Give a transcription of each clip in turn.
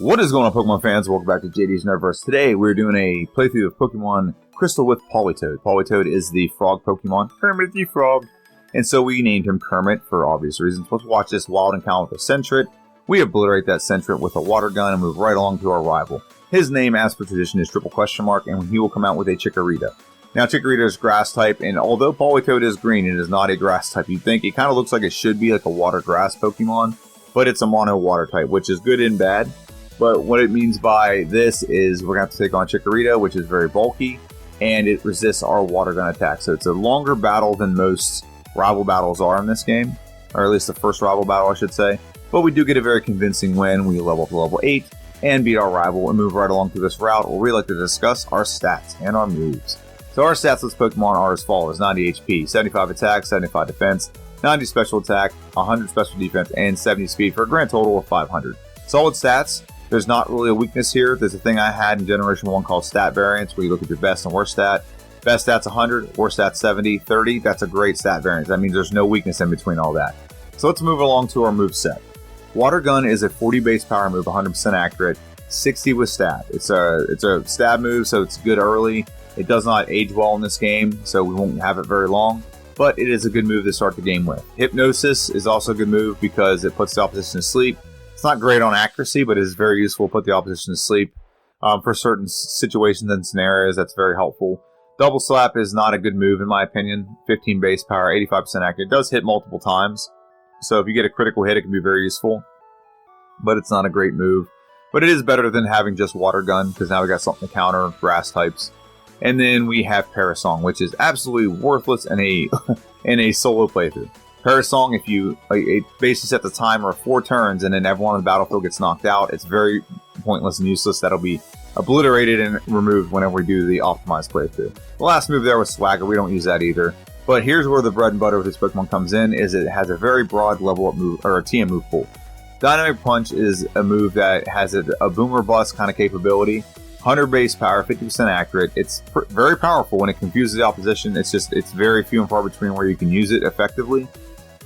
What is going on, Pokemon fans? Welcome back to JD's Nerdverse. Today, we're doing a playthrough of Pokemon Crystal with Politoed. Politoed is the frog Pokemon. Kermit the Frog. And so we named him Kermit for obvious reasons. Let's watch this wild encounter with a Sentret. We obliterate that Sentret with a water gun and move right along to our rival. His name, as per tradition, is triple question mark, and he will come out with a Chikorita. Now, Chikorita is grass type, and although Politoed is green, it is not a grass type. You'd think it kind of looks like it should be like a water grass Pokemon, but it's a mono water type, which is good and bad. But what it means by this is we're going to have to take on Chikorita, which is very bulky, and it resists our water gun attack. So it's a longer battle than most rival battles are in this game, or at least the first rival battle, I should say. But we do get a very convincing win. We level up to level 8 and beat our rival and move right along through this route where we like to discuss our stats and our moves. So our stats of this Pokemon are as follows: 90 HP, 75 attack, 75 defense, 90 special attack, 100 special defense, and 70 speed for a grand total of 500. Solid stats. There's not really a weakness here. There's a thing I had in Generation 1 called stat variance, where you look at your best and worst stat. Best stat's 100, worst stat's 70, 30. That's a great stat variance. That means there's no weakness in between all that. So let's move along to our move set. Water Gun is a 40 base power move, 100% accurate, 60 with stab. It's a stab move, so it's good early. It does not age well in this game, so we won't have it very long. But it is a good move to start the game with. Hypnosis is also a good move because it puts the opposition to sleep. It's not great on accuracy, but it is very useful to put the opposition to sleep. For certain situations and scenarios, that's very helpful. Double Slap is not a good move in my opinion. 15 base power, 85% accurate. It does hit multiple times. So if you get a critical hit, it can be very useful. But it's not a great move. But it is better than having just Water Gun, because now we got something to counter grass types. And then we have Parasong, which is absolutely worthless in a solo playthrough. Parasong, if you it basically set the timer of 4 turns and then everyone on the battlefield gets knocked out, it's very pointless and useless. That'll be obliterated and removed whenever we do the optimized playthrough. The last move there was Swagger. We don't use that either. But here's where the bread and butter of this Pokemon comes in, is it has a very broad level up move, or a TM move pool. Dynamic Punch is a move that has a boomer bust kind of capability. 100 base power, 50% accurate. It's very powerful when it confuses the opposition. It's very few and far between where you can use it effectively.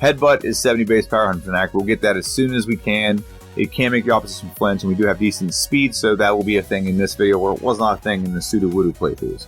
Headbutt is 70 base power, 100% accurate. We'll get that as soon as we can. It can make the opposition flinch, and we do have decent speed, so that will be a thing in this video where it was not a thing in the Sudowoodo playthroughs.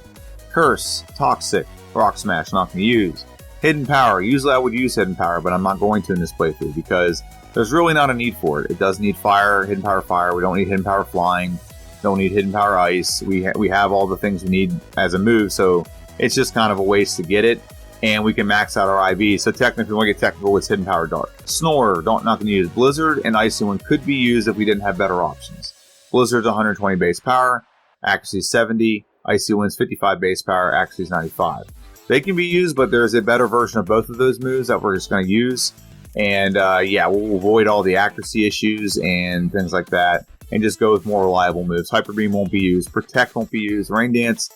Curse, Toxic, Rock Smash, not going to use. Hidden Power, usually I would use Hidden Power, but I'm not going to in this playthrough because there's really not a need for it. It does need Fire, Hidden Power Fire. We don't need Hidden Power Flying. Don't need Hidden Power Ice. We have all the things we need as a move, so it's just kind of a waste to get it. And we can max out our IV. So technically, if we want to get technical, it's Hidden Power Dark. Snore, not going to use. Blizzard and Icy Wind could be used if we didn't have better options. Blizzard's 120 base power, accuracy 70. Icy Wind's 55 base power, accuracy is 95. They can be used, but there's a better version of both of those moves that we're just going to use. And yeah, we'll avoid all the accuracy issues and things like that, and just go with more reliable moves. Hyper Beam won't be used. Protect won't be used. Rain Dance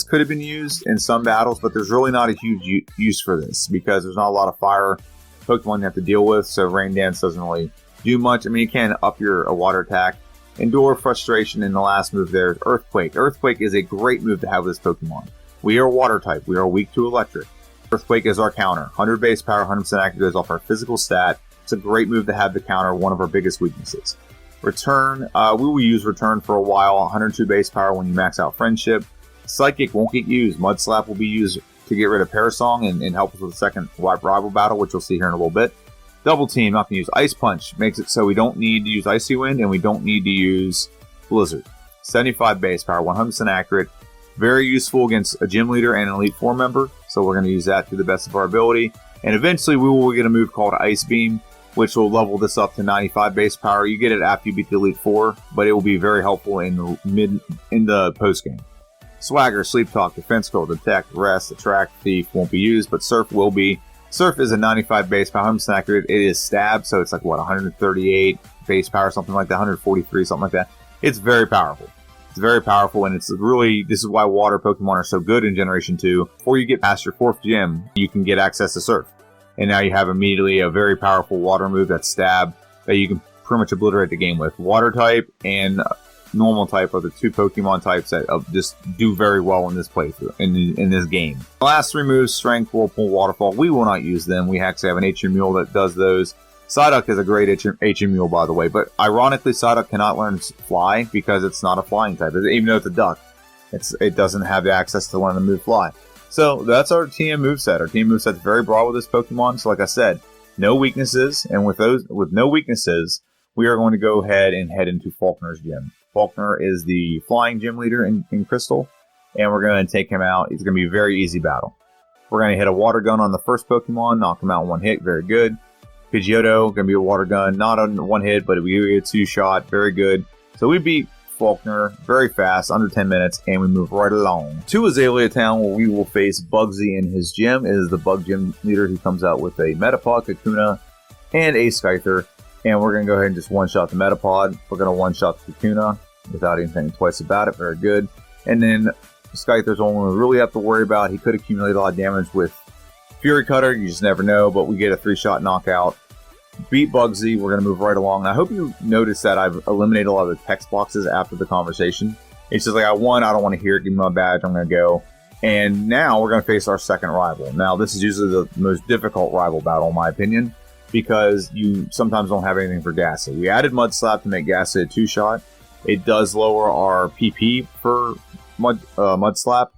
could have been used in some battles, but there's really not a huge use for this because there's not a lot of fire Pokemon you have to deal with, so Rain Dance doesn't really do much. I mean, you can up your water attack. Endure Frustration, in the last move there is Earthquake. Earthquake is a great move to have with this Pokemon. We are water type. We are weak to electric. Earthquake is our counter. 100 base power, 100% accurate goes off our physical stat. It's a great move to have to counter one of our biggest weaknesses. Return, we will use Return for a while. 102 base power when you max out Friendship. Psychic won't get used. Mud Slap will be used to get rid of Parasong and help us with the second rival battle, which you'll see here in a little bit. Double Team, not going to use. Ice Punch makes it so we don't need to use Icy Wind and we don't need to use Blizzard. 75 base power, 100% accurate. Very useful against a gym leader and an Elite Four member, so we're going to use that to the best of our ability. And eventually we will get a move called Ice Beam, which will level this up to 95 base power. You get it after you beat the Elite Four, but it will be very helpful in the post game. Swagger, Sleep Talk, Defense Curl, Detect, Rest, Attract, Thief won't be used, but Surf will be. Surf is a 95 base power, 100% accurate. It is Stab, so it's like, what, 138 base power, something like that, 143, something like that. It's very powerful. It's very powerful, and it's really, this is why water Pokemon are so good in Generation 2. Before you get past your 4th gym, you can get access to Surf. And now you have immediately a very powerful water move that's Stab that you can pretty much obliterate the game with. Water type and normal type are the two Pokemon types that just do very well in this playthrough, in this game. The last 3 moves, Strength, Whirlpool, Waterfall, we will not use them. We actually have an Atrium Mule that does those. Psyduck is a great HM mule, by the way, but ironically, Psyduck cannot learn fly because it's not a flying type. Even though it's a duck, it doesn't have the access to learn to move fly. So that's our TM moveset. Our TM moveset is very broad with this Pokemon. So like I said, no weaknesses, and with no weaknesses, we are going to go ahead and head into Falkner's gym. Falkner is the flying gym leader in Crystal, and we're going to take him out. It's going to be a very easy battle. We're going to hit a water gun on the first Pokemon, knock him out in one hit, very good. Pidgeotto, going to be a water gun, not on one hit, but we get a 2-shot, very good. So we beat Falkner very fast, under 10 minutes, and we move right along to Azalea Town, where we will face Bugsy in his gym. It is the Bug Gym leader who comes out with a Metapod, Kakuna, and a Scyther. And we're going to go ahead and just one-shot the Metapod. We're going to one-shot the Kakuna without even thinking twice about it. Very good. And then Scyther's the only one we really have to worry about. He could accumulate a lot of damage with Fury Cutter, you just never know, but we get a 3-shot knockout. Beat Bugsy, we're going to move right along. I hope you noticed that I've eliminated a lot of the text boxes after the conversation. It's just like, I won, I don't want to hear it, give me my badge, I'm going to go. And now we're going to face our second rival. Now, this is usually the most difficult rival battle, in my opinion, because you sometimes don't have anything for Ghastly. We added Mud Slap to make Ghastly a 2-shot. It does lower our PP for Mud Slap,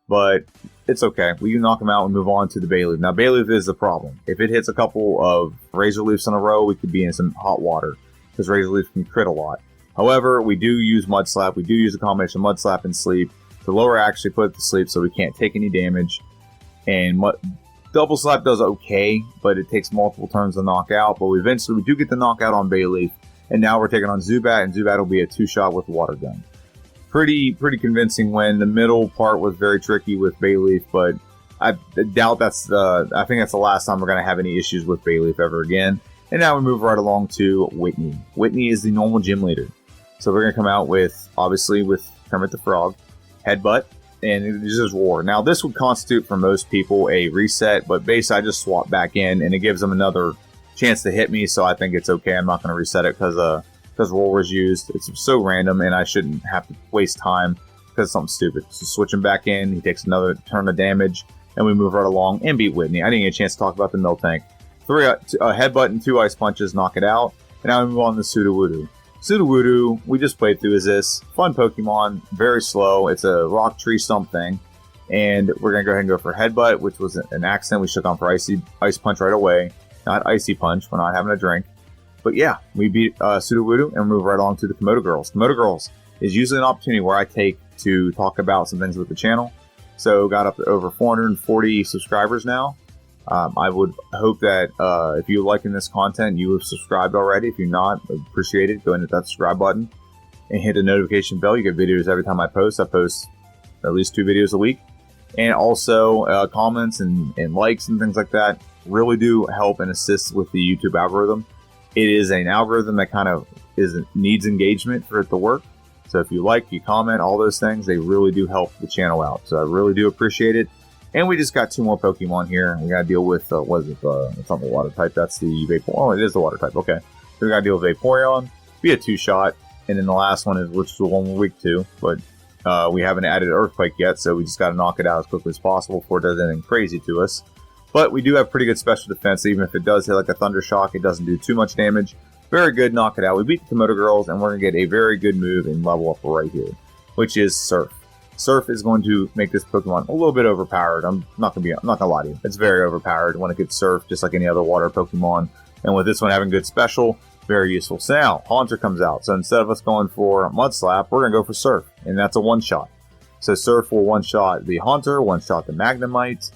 but it's okay. We can knock him out and move on to the Bayleaf. Now, Bayleaf is the problem. If it hits a couple of Razor Leafs in a row, we could be in some hot water, because Razor Leaf can crit a lot. However, we do use Mud Slap. We do use a combination of Mud Slap and Sleep to lower actually put it to sleep so we can't take any damage. And Double Slap does okay, but it takes multiple turns to knock out. But we do get the knockout on Bayleaf. And now we're taking on Zubat, and Zubat will be a 2-shot with Water Gun. Pretty convincing win. The middle part was very tricky with Bayleaf, but I doubt I think that's the last time we're going to have any issues with Bayleaf ever again. And now we move right along to Whitney. Whitney is the normal gym leader. So we're going to come out with, obviously, with Kermit the Frog, Headbutt, and it just Roar. Now, this would constitute for most people a reset, but basically I just swap back in, and it gives them another chance to hit me, so I think it's okay. I'm not going to reset it because Roar was used. It's so random, and I shouldn't have to waste time because it's something stupid. So switch him back in, he takes another turn of damage, and we move right along and beat Whitney. I didn't get a chance to talk about the Miltank. Headbutt and 2 Ice Punches, knock it out. And now we move on to Sudowoodo. Sudowoodo, we just played through as this. Fun Pokemon, very slow. It's a rock tree stump thing. And we're going to go ahead and go for Headbutt, which was an accident. We shook on for Ice Punch right away. Not Icy Punch, we're not having a drink. But yeah, we beat Sudowoodo and move right along to the Komodo Girls. Komodo Girls is usually an opportunity where I take to talk about some things with the channel. So got up to over 440 subscribers now. I would hope that if you're liking this content, you have subscribed already. If you're not, appreciate it. Go and hit that subscribe button and hit the notification bell. You get videos every time I post. I post at least 2 videos a week. And also comments and likes and things like that really do help and assist with the YouTube algorithm. It is an algorithm that kind of needs engagement for it to work. So if you like, you comment, all those things, they really do help the channel out. So I really do appreciate it. And we just got 2 more Pokemon here. We got to deal with, it's not the water type. That's the Vaporeon. Oh, it is the water type. Okay. So we got to deal with Vaporeon. Be a 2-shot. And then the last one is, which is the one we're weak to. But we haven't added Earthquake yet. So we just got to knock it out as quickly as possible before it does anything crazy to us. But we do have pretty good special defense. Even if it does hit like a Thunder Shock, it doesn't do too much damage. Very good, knock it out. We beat the Komodo Girls, and we're going to get a very good move and level up right here, which is Surf. Surf is going to make this Pokemon a little bit overpowered. I'm not gonna lie to you. It's very overpowered when it gets Surf, just like any other water Pokemon. And with this one having good special, very useful. So now, Haunter comes out. So instead of us going for Mud Slap, we're going to go for Surf, and that's a 1-shot. So Surf will 1-shot the Haunter, 1-shot the Magnemite.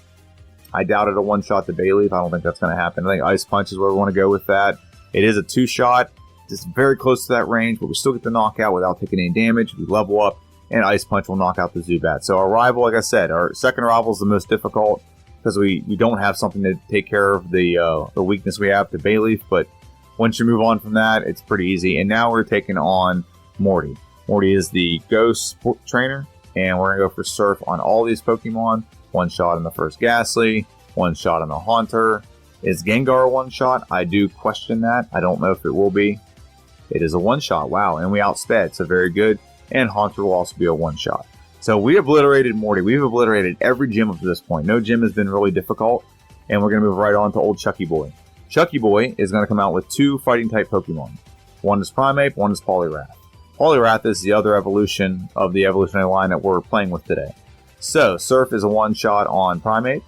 I doubt it a 1-shot the Bayleaf. I don't think that's going to happen. I think Ice Punch is where we want to go with that. It is a 2-shot, just very close to that range, but we still get the knockout without taking any damage. We level up, and Ice Punch will knock out the Zubat. So our rival, like I said, our second rival is the most difficult because we don't have something to take care of the weakness we have, the Bayleaf. But once you move on from that, it's pretty easy. And now we're taking on Morty. Morty is the Ghost trainer, and we're going to go for Surf on all these Pokemon. 1-shot on the first Ghastly, 1-shot on the Haunter. Is Gengar a 1-shot? I do question that. I don't know if it will be. It is a 1-shot. Wow. And we outsped. So very good. And Haunter will also be a 1-shot. So we obliterated Morty. We've obliterated every gym up to this point. No gym has been really difficult. And we're going to move right on to old Chucky Boy. Chucky Boy is going to come out with 2 fighting type Pokemon. One is Primeape, one is Poliwrath. Poliwrath is the other evolution of the evolutionary line that we're playing with today. So, Surf is a one-shot on Primeape,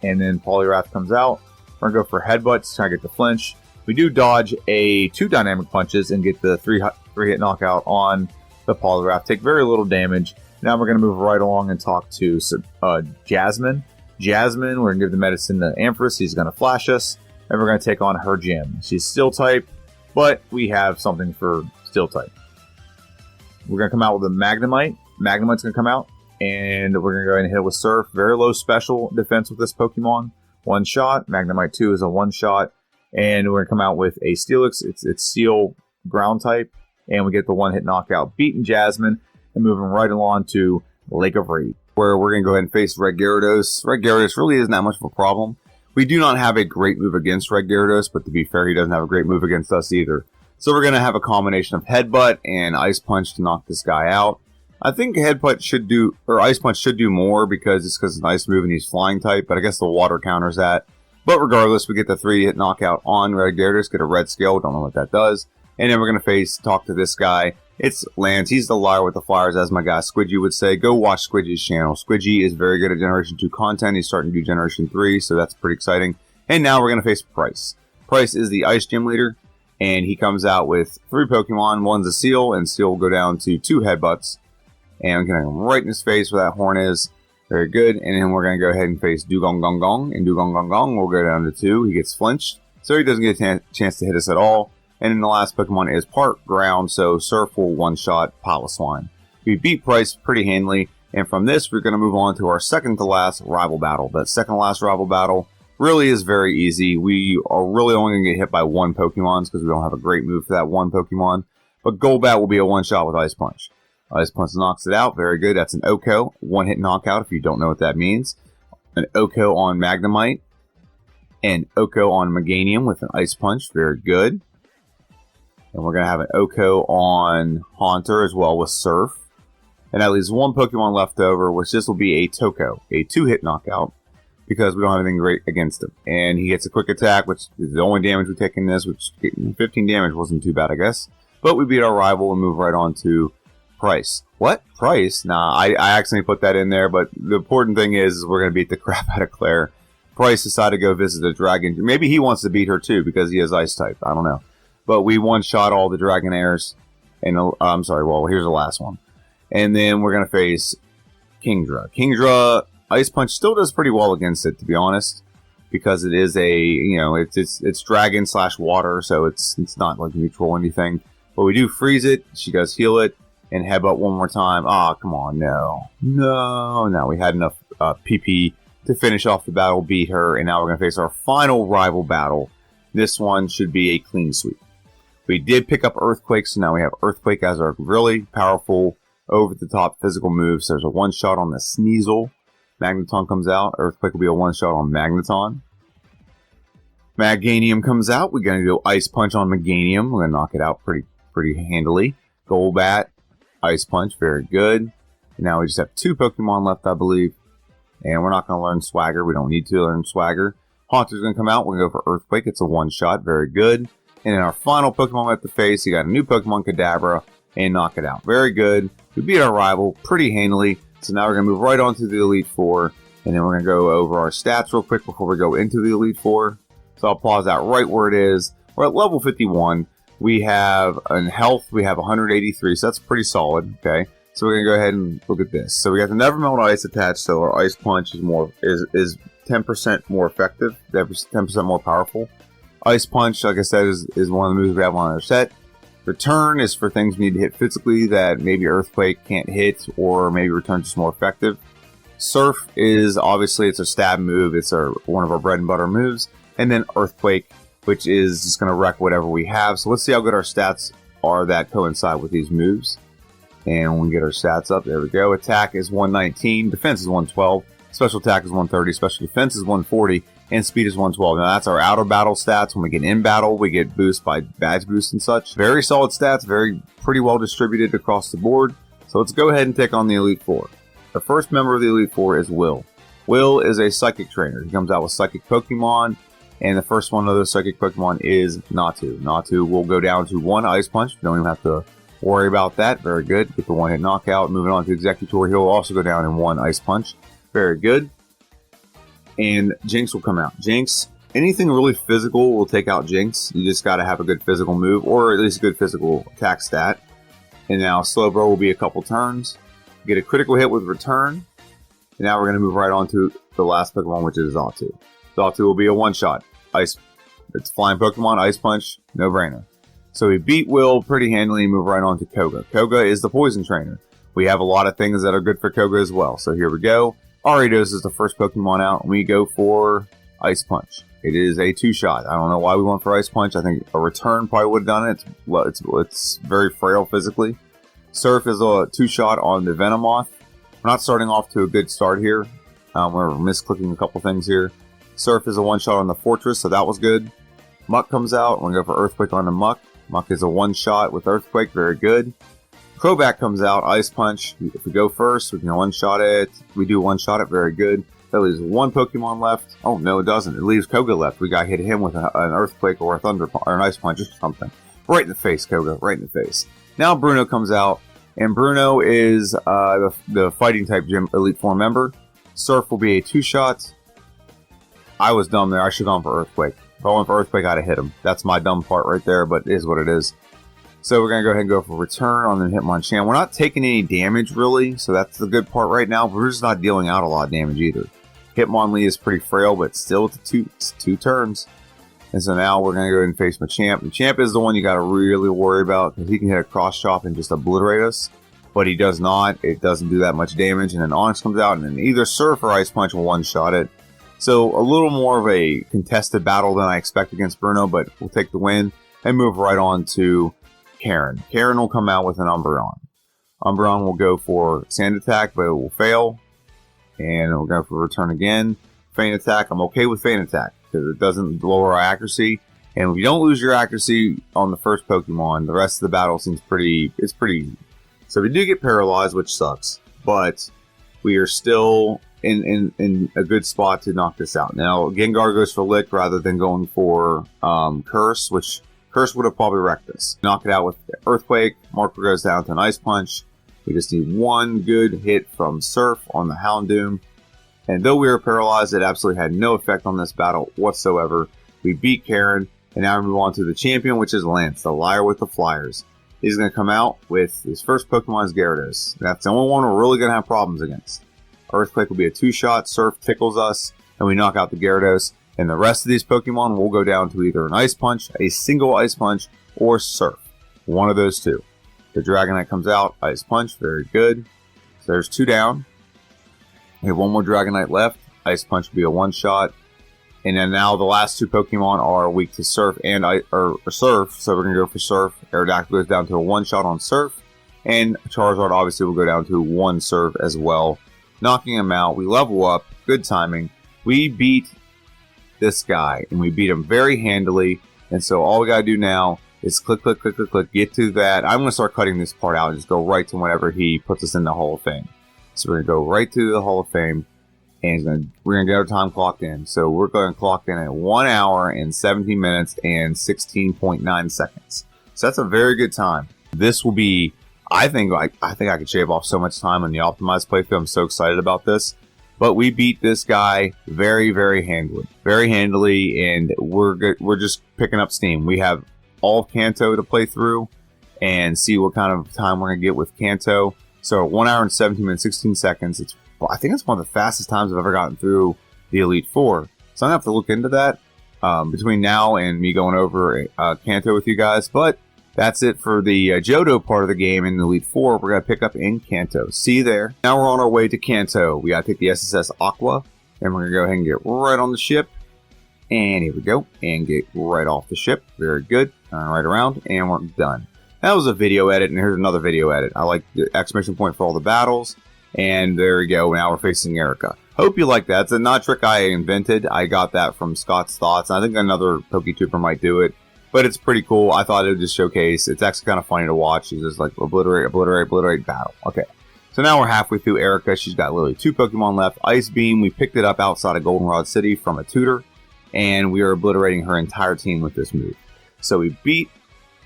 and then Poliwrath comes out. We're going to go for Headbutt to try to get the flinch. We do dodge 2 dynamic punches and get the 3-hit knockout on the Poliwrath. Take very little damage. Now we're going to move right along and talk to Jasmine. Jasmine, we're going to give the medicine to Ampharos. He's going to flash us, and we're going to take on her gym. She's Steel type, but we have something for Steel type. We're going to come out with a Magnemite. Magnemite's going to come out, and we're going to go ahead and hit it with Surf. Very low special defense with this Pokemon. One shot. Magnemite 2 is a one shot. And we're going to come out with a Steelix. It's Steel ground type. And we get the one-hit knockout, beating Jasmine, and moving right along to Lake of Rage, where we're going to go ahead and face Red Gyarados. Red Gyarados really isn't that much of a problem. We do not have a great move against Red Gyarados, but to be fair, he doesn't have a great move against us either. So we're going to have a combination of Headbutt and Ice Punch to knock this guy out. I think Headbutt should do, or Ice Punch should do more because it's an ice move and he's flying type, but I guess the water counters that. But regardless, we get the 3-hit knockout on Red Gyarados, get a red scale, don't know what that does. And then we're going to talk to this guy. It's Lance. He's the liar with the flyers, as my guy Squidgy would say. Go watch Squidgy's channel. Squidgy is very good at Generation 2 content. He's starting to do Generation 3, so that's pretty exciting. And now we're going to face Price. Price is the Ice Gym leader, and he comes out with 3 Pokemon. One's a Seal, and Seal will go down to 2 Headbutts. And I'm going to go right in his face where that horn is. Very good. And then we're going to go ahead and face Dugong Gong Gong. And Dugong Gong Gong will go down to 2. He gets flinched, so he doesn't get a chance to hit us at all. And then the last Pokemon is part ground, so Surf will one-shot Piloswine. We beat Price pretty handily, and from this, we're going to move on to our second-to-last rival battle. That second-to-last rival battle really is very easy. We are really only going to get hit by 1 Pokemon because we don't have a great move for that 1 Pokemon. But Golbat will be a one-shot with Ice Punch. Ice Punch knocks it out. Very good. That's an OHKO. One-hit knockout if you don't know what that means. An OHKO on Magnemite. And OHKO on Meganium with an Ice Punch. Very good. And we're going to have an OHKO on Haunter as well with Surf. And that leaves 1 Pokemon left over, which this will be a Toko. A 2-hit knockout. Because we don't have anything great against him. And he gets a quick attack, which is the only damage we take in this. Which 15 damage wasn't too bad, I guess. But we beat our rival and move right on to Price. What? Price? Nah, I accidentally put that in there. But the important thing is we're going to beat the crap out of Claire. Price decided to go visit the dragon. Maybe he wants to beat her too because he has Ice type. I don't know. But we one-shot all the Dragonairs. And I'm sorry, well, here's the last one. And then we're going to face Kingdra. Kingdra, Ice Punch still does pretty well against it, to be honest. Because it is a, it's dragon / water, so it's not like neutral or anything. But we do freeze it. She does heal it. And Headbutt one more time. Ah, come on, no. No, we had enough PP to finish off the battle, beat her. And now we're going to face our final rival battle. This one should be a clean sweep. We did pick up Earthquake, so now we have Earthquake as our really powerful, over-the-top physical move. So there's a one-shot on the Sneasel. Magneton comes out. Earthquake will be a one-shot on Magneton. Meganium comes out. We're going to do Ice Punch on Meganium. We're going to knock it out pretty handily. Golbat, Ice Punch, very good. And now we just have 2 Pokemon left, I believe. And we're not going to learn Swagger. We don't need to learn Swagger. Haunter's going to come out. We're going to go for Earthquake. It's a one-shot. Very good. And in our final Pokemon we have to face, you got a new Pokemon, Kadabra, and knock it out. Very good. We beat our rival pretty handily. So now we're going to move right on to the Elite Four. And then we're going to go over our stats real quick before we go into the Elite Four. So I'll pause that right where it is. We're at level 51. We have, in health, we have 183. So that's pretty solid. Okay. So we're going to go ahead and look at this. So we got the Never Melt Ice attached. So our Ice Punch is 10% more effective. 10% more powerful. Ice Punch, like I said, is one of the moves we have on our set. Return is for things we need to hit physically that maybe Earthquake can't hit, or maybe Return is more effective. Surf is obviously it's a stab move. It's one of our bread and butter moves. And then Earthquake, which is just going to wreck whatever we have. So let's see how good our stats are that coincide with these moves. And when we get our stats up, there we go. Attack is 119, defense is 112, special attack is 130, special defense is 140. And speed is 112. Now that's our outer battle stats. When we get in battle, we get boost by badge boost and such. Very solid stats, pretty well distributed across the board. So let's go ahead and take on the Elite Four. The first member of the Elite Four is Will. Will is a Psychic trainer. He comes out with Psychic Pokemon. And the first one of those psychic Pokemon is Natu. Natu will go down to 1 Ice Punch. Don't even have to worry about that. Very good. Get the 1-hit knockout. Moving on to Executor, he'll also go down in 1 Ice Punch. Very good. And Jinx will come out. Jinx, anything really physical will take out Jinx. You just got to have a good physical move, or at least a good physical attack stat. And now Slowbro will be a couple turns. Get a critical hit with Return. And now we're going to move right on to the last Pokemon, which is Xatu. Xatu will be a one-shot. It's flying Pokemon, Ice Punch, no brainer. So we beat Will pretty handily and move right on to Koga. Koga is the poison trainer. We have a lot of things that are good for Koga as well. So here we go. Ariados is the first Pokemon out, and we go for Ice Punch. It is a 2-shot. I don't know why we went for Ice Punch. I think a Return probably would have done it. It's very frail physically. Surf is a 2-shot on the Venomoth. We're not starting off to a good start here. We're misclicking a couple things here. Surf is a 1-shot on the Fortress, so that was good. Muck comes out. We're going to go for Earthquake on the Muck. Muck is a 1-shot with Earthquake. Very good. Crobat comes out. Ice Punch. If we go first, we can 1-shot it. We do 1-shot it. Very good. That leaves 1 Pokemon left. Oh, no, it doesn't. It leaves Koga left. We got to hit him with an Earthquake or a Thunder or an Ice Punch or something. Right in the face, Koga. Right in the face. Now Bruno comes out. And Bruno is the Fighting type Gym Elite Four member. Surf will be a 2-shot. I was dumb there. I should have gone for Earthquake. If I went for Earthquake, I'd have hit him. That's my dumb part right there, but it is what it is. So we're going to go ahead and go for Return on the Hitmonchan. We're not taking any damage, really, so that's the good part right now. But we're just not dealing out a lot of damage either. Hitmonlee is pretty frail, but still it's two turns. And so now we're going to go ahead and face Machamp. Machamp is the one you got to really worry about, because he can hit a Cross Chop and just obliterate us. But he does not. It doesn't do that much damage. And then Onix comes out, and then either Surf or Ice Punch will one-shot it. So a little more of a contested battle than I expect against Bruno, but we'll take the win and move right on to Karen. Karen will come out with an Umbreon. Umbreon will go for Sand Attack, but it will fail. And we'll go for Return again. Feint Attack. I'm okay with Feint Attack because it doesn't lower our accuracy. And if you don't lose your accuracy on the first Pokemon, the rest of the battle seems pretty easy. So we do get paralyzed, which sucks. But we are still in a good spot to knock this out. Now, Gengar goes for Lick rather than going for Curse, which Curse would have probably wrecked us. Knock it out with Earthquake. Marker goes down to an Ice Punch. We just need 1 good hit from Surf on the Houndoom. And though we were paralyzed, it absolutely had no effect on this battle whatsoever. We beat Karen, and now we move on to the champion, which is Lance, the liar with the flyers. He's going to come out with his first Pokemon is Gyarados. That's the only one we're really going to have problems against. Earthquake will be a 2-shot, Surf tickles us, and we knock out the Gyarados. And the rest of these Pokemon will go down to either an Ice Punch, a single Ice Punch, or Surf. One of those two. The Dragonite comes out, Ice Punch, very good. So there's 2 down. We have 1 more Dragonite left. Ice Punch will be a 1-shot. And then now the last 2 Pokemon are weak to Surf and Surf. So we're going to go for Surf. Aerodactyl goes down to a 1-shot on Surf. And Charizard obviously will go down to 1 Surf as well. Knocking him out. We level up. Good timing. We beat this guy. And we beat him very handily. And so all we got to do now is click, click, click, click, click. Get to that. I'm going to start cutting this part out and just go right to whenever he puts us in the Hall of Fame. So we're going to go right to the Hall of Fame. And we're going to get our time clocked in. So we're going to clock in at 1 hour and 17 minutes and 16.9 seconds. So that's a very good time. This will be, I think I could shave off so much time on the optimized playthrough. I'm so excited about this. But we beat this guy very, very handily. Very handily, and we're just picking up steam. We have all of Kanto to play through and see what kind of time we're going to get with Kanto. So 1 hour and 17 minutes, 16 seconds. I think it's one of the fastest times I've ever gotten through the Elite Four. So I'm going to have to look into that between now and me going over Kanto with you guys. But that's it for the Johto part of the game in the Elite Four. We're going to pick up in Kanto. See you there. Now we're on our way to Kanto. We got to take the SSS Aqua. And we're going to go ahead and get right on the ship. And here we go. And get right off the ship. Very good. Turn right around. And we're done. That was a video edit. And here's another video edit. I like the exclamation point for all the battles. And there we go. Now we're facing Erica. Hope you like that. It's a not trick I invented. I got that from Scott's Thoughts. I think another PokeTuber might do it. But it's pretty cool. I thought it would just showcase. It's actually kind of funny to watch. It's just like obliterate, obliterate, obliterate battle. Okay. So now we're halfway through Erica. She's got literally 2 Pokemon left. Ice Beam. We picked it up outside of Goldenrod City from a tutor. and we are obliterating her entire team with this move. So we beat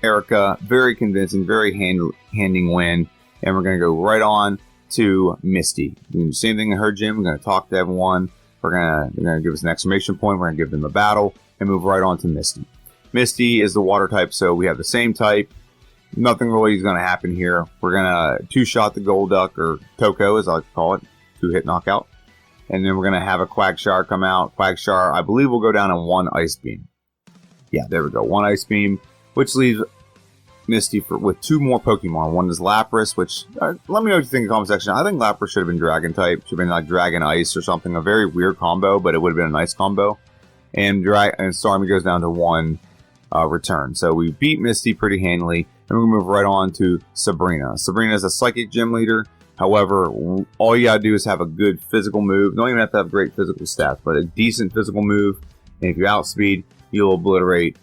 Erica, very convincing, very handing win, and we're going to go right on to Misty. We do the same thing in her gym. We're going to talk to everyone. They're going to give us an exclamation point. We're going to give them a battle and move right on to Misty. Misty is the water type, so we have the same type. Nothing really is going to happen here. We're going to two-shot the Golduck, or Coco as I like to call it, two-hit knockout. And then we're going to have a Quagsire come out. Quagsire, I believe, will go down in one Ice Beam. Yeah, there we go. One Ice Beam, which leaves Misty with two more Pokemon. One is Lapras, which, let me know what you think in the comment section. I think Lapras should have been Dragon type. Should have been like Dragon Ice or something. A very weird combo, but it would have been a nice combo. And Starmie goes down to one return. So we beat Misty pretty handily. And we're going to move right on to Sabrina. Sabrina is a Psychic Gym Leader. However, all you got to do is have a good physical move. Don't even have to have great physical stats, but a decent physical move. And if you outspeed, you'll obliterate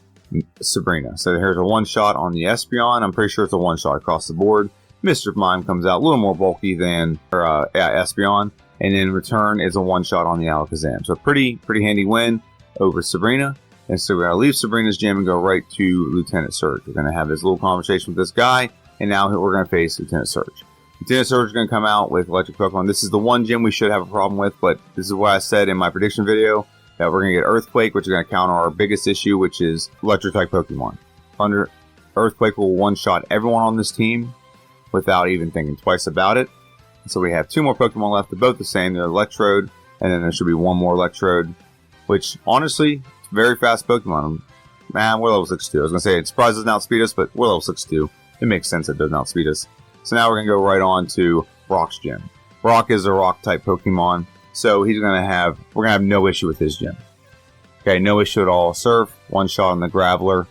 Sabrina. So here's a one-shot on the Espeon. I'm pretty sure it's a one-shot across the board. Mischief Mime comes out a little more bulky than Espeon. And then return is a one-shot on the Alakazam. So pretty handy win over Sabrina. And so we're going to leave Sabrina's gym and go right to Lieutenant Surge. We're going to have this little conversation with this guy, and now we're going to face Lieutenant Surge. Lieutenant Surge is going to come out with Electric Pokemon. This is the one gym we should have a problem with, but this is what I said in my prediction video, that we're going to get Earthquake, which is going to counter our biggest issue, which is Electric-type Pokemon. Earthquake will one-shot everyone on this team without even thinking twice about it. So we have two more Pokemon left. They're both the same. They're Electrode, and then there should be one more Electrode, which, honestly, very fast Pokemon. Man, we're level 62. I was going to say, it surprises doesn't outspeed us, but we're level 62. It makes sense it doesn't outspeed us. So now we're going to go right on to Brock's gym. Brock is a Rock-type Pokemon, so we're going to have no issue with his gym. Okay, no issue at all. Surf, one shot on the Graveler.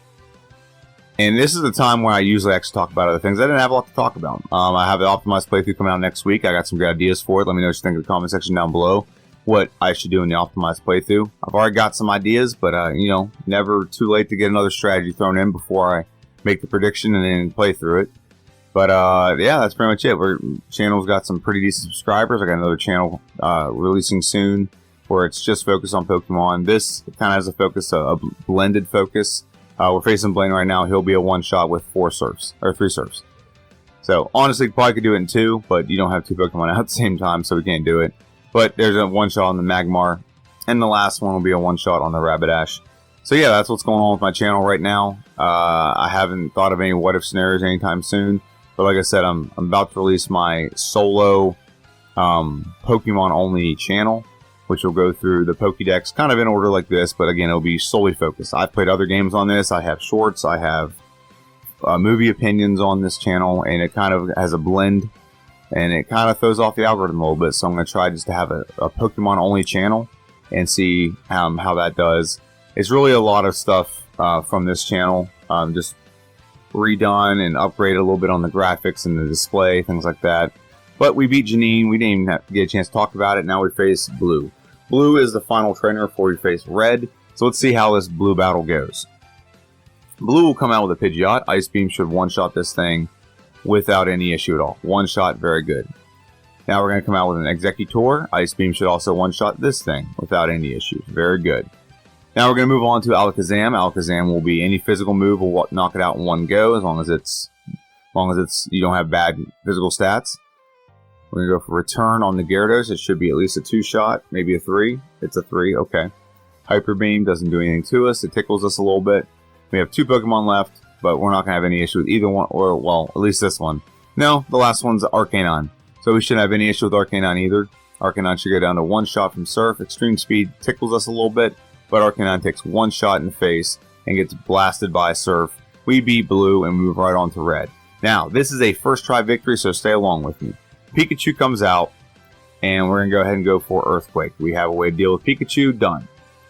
And this is the time where I usually actually talk about other things. I didn't have a lot to talk about. I have the optimized playthrough coming out next week. I got some good ideas for it. Let me know what you think in the comment section down below, what I should do in the optimized playthrough. I've already got some ideas, but never too late to get another strategy thrown in before I make the prediction and then play through it. But yeah, that's pretty much it. Our channel's got some pretty decent subscribers. I got another channel releasing soon where it's just focused on Pokemon. This kind of has a focus, a blended focus. We're facing Blaine right now. He'll be a one-shot with three surfs. So honestly, probably could do it in two, but you don't have two Pokemon out at the same time, so we can't do it. But there's a one-shot on the Magmar, and the last one will be a one-shot on the Rapidash. So yeah, that's what's going on with my channel right now. I haven't thought of any what-if scenarios anytime soon. But like I said, I'm about to release my solo Pokemon-only channel, which will go through the Pokédex kind of in order like this, but again, it'll be solely focused. I've played other games on this. I have shorts. I have movie opinions on this channel, and it kind of has a blend, and it kind of throws off the algorithm a little bit. So I'm going to try just to have a Pokemon-only channel and see how that does. It's really a lot of stuff from this channel, just redone and upgraded a little bit on the graphics and the display, things like that. But we beat Janine. We didn't even get a chance to talk about it. Now we face Blue. Blue is the final trainer before we face Red. So let's see how this Blue battle goes. Blue will come out with a Pidgeot. Ice Beam should one-shot this thing without any issue at all. One shot, very good. Now we're going to come out with an Executor. Ice Beam should also one-shot this thing without any issues. Very good. Now we're going to move on to Alakazam. Alakazam will be any physical move. We'll knock it out in one go as long as you don't have bad physical stats. We're going to go for return on the Gyarados. It should be at least a two-shot, maybe a three. It's a three, okay. Hyper Beam doesn't do anything to us. It tickles us a little bit. We have two Pokemon left, but we're not going to have any issue with either one, or, well, at least this one. No, the last one's Arcanine. So we shouldn't have any issue with Arcanine either. Arcanine should go down to one shot from Surf. Extreme Speed tickles us a little bit, but Arcanine takes one shot in the face and gets blasted by Surf. We beat Blue and move right on to Red. Now, this is a first try victory, so stay along with me. Pikachu comes out, and we're going to go ahead and go for Earthquake. We have a way to deal with Pikachu. Done.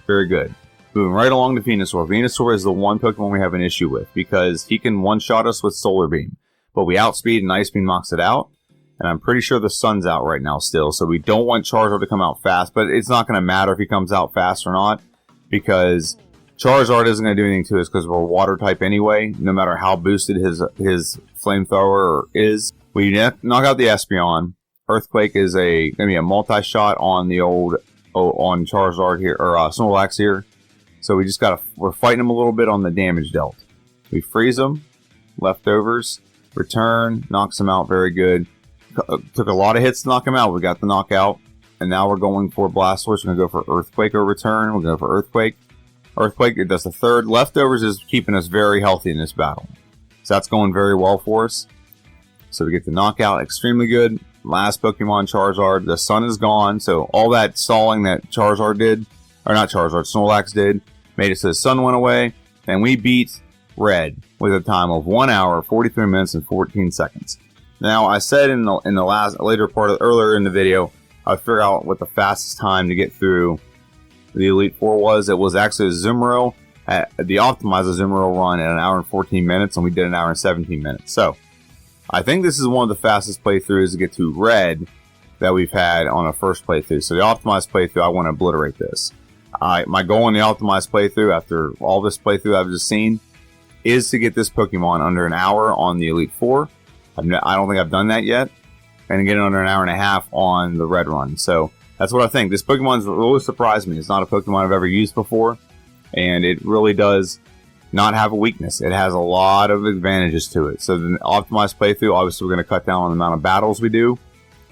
Very good. Moving right along to Venusaur. Venusaur is the one Pokemon we have an issue with because he can one-shot us with Solar Beam. But we outspeed and Ice Beam knocks it out. And I'm pretty sure the sun's out right now still, so we don't want Charizard to come out fast. But it's not going to matter if he comes out fast or not because Charizard isn't going to do anything to us because we're water type anyway, no matter how boosted his flamethrower is. We knock out the Espeon. Earthquake is going to be a multi-shot on the on Charizard here, or Snorlax here. So we're fighting them a little bit on the damage dealt. We freeze them, leftovers, return, knocks them out very good. Took a lot of hits to knock him out. We got the knockout. And now we're going for Blastoise. We're going to go for Earthquake or Return. We're going to go for Earthquake. Earthquake, it does the third. Leftovers is keeping us very healthy in this battle. So that's going very well for us. So we get the knockout. Extremely good. Last Pokemon, Charizard. The sun is gone. So all that stalling that Charizard did, or not Charizard, Snorlax did, made it so the sun went away. And we beat Red with a time of 1 hour, 43 minutes, and 14 seconds. Now, I said in the earlier in the video, I figured out what the fastest time to get through the Elite Four was. It was actually a Zumaro, the optimized Zumaro run at 1 hour and 14 minutes, and we did 1 hour and 17 minutes. So, I think this is one of the fastest playthroughs to get to Red that we've had on a first playthrough. So, the optimized playthrough, I want to obliterate this. My goal in the optimized playthrough, after all this playthrough I've just seen, is to get this Pokemon under 1 hour on the Elite Four. I don't think I've done that yet. And get it under 1 hour and a half on the Red run. So that's what I think. This Pokemon's really surprised me. It's not a Pokemon I've ever used before, and it really does not have a weakness. It has a lot of advantages to it. So the optimized playthrough, obviously we're going to cut down on the amount of battles we do,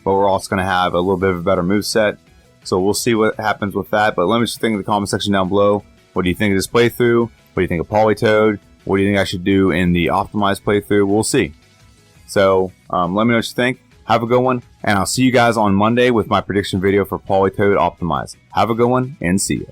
but we're also going to have a little bit of a better moveset. So we'll see what happens with that. But let me just think in the comment section down below. What do you think of this playthrough? What do you think of Politoed? What do you think I should do in the optimized playthrough? We'll see. So let me know what you think. Have a good one, and I'll see you guys on Monday with my prediction video for Politoed Optimized. Have a good one, and see you.